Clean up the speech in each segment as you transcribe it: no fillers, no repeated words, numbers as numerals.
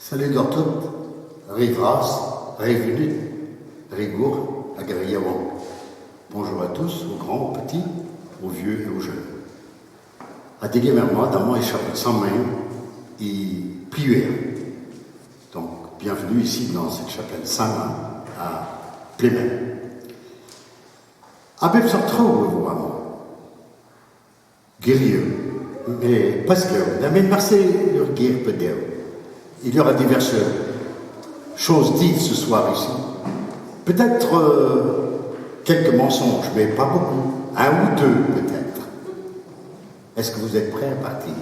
Salut dans toutes, Rivras, Révenu, Rigour, Agréabon. Bonjour à tous, aux grands, aux petits, aux vieux et aux jeunes. À dégamerement, dans mon échappée sans main, et prière. Donc, bienvenue ici dans cette chapelle Saint-Main à Plémen. Abeb Sortro, vraiment. Guerrier, mais parce que, la même merci, leur guerre peut dire. Il y aura diverses choses dites ce soir ici. Peut-être quelques mensonges, mais pas beaucoup. Un ou deux, peut-être. Est-ce que vous êtes prêts à partir?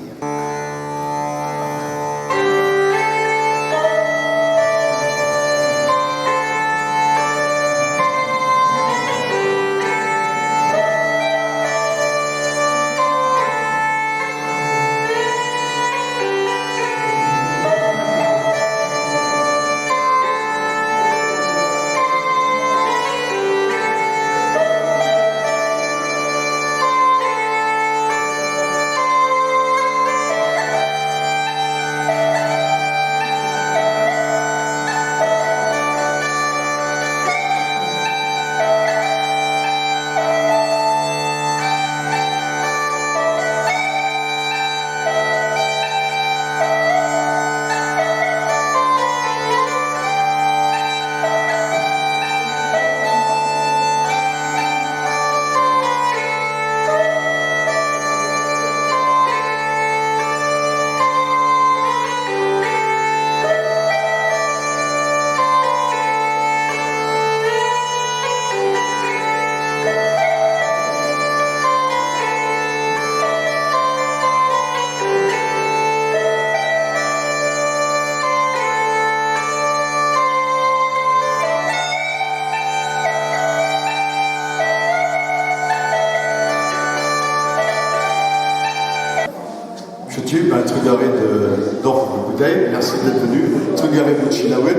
Trugaré de Dorf de Bouteille, merci d'être venu. Trugaré de Chilawet,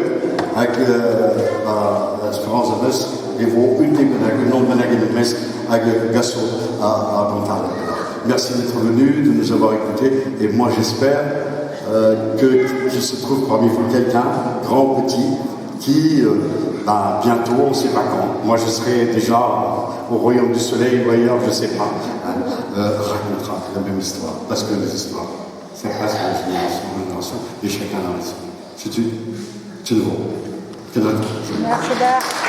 avec l'espérance de Metz, et vos une des non de de Metz, avec Gasso à Pontal. Merci d'être venu, de nous avoir écoutés, et moi j'espère qu'il se trouve parmi vous quelqu'un, grand, petit, qui, bientôt, on ne sait pas quand, moi je serai déjà au Royaume du Soleil ou ailleurs, je ne sais pas, racontera la même histoire, parce que les histoires. Ça passe à la génération et chacun dans la sienne. C'est le bon. Merci.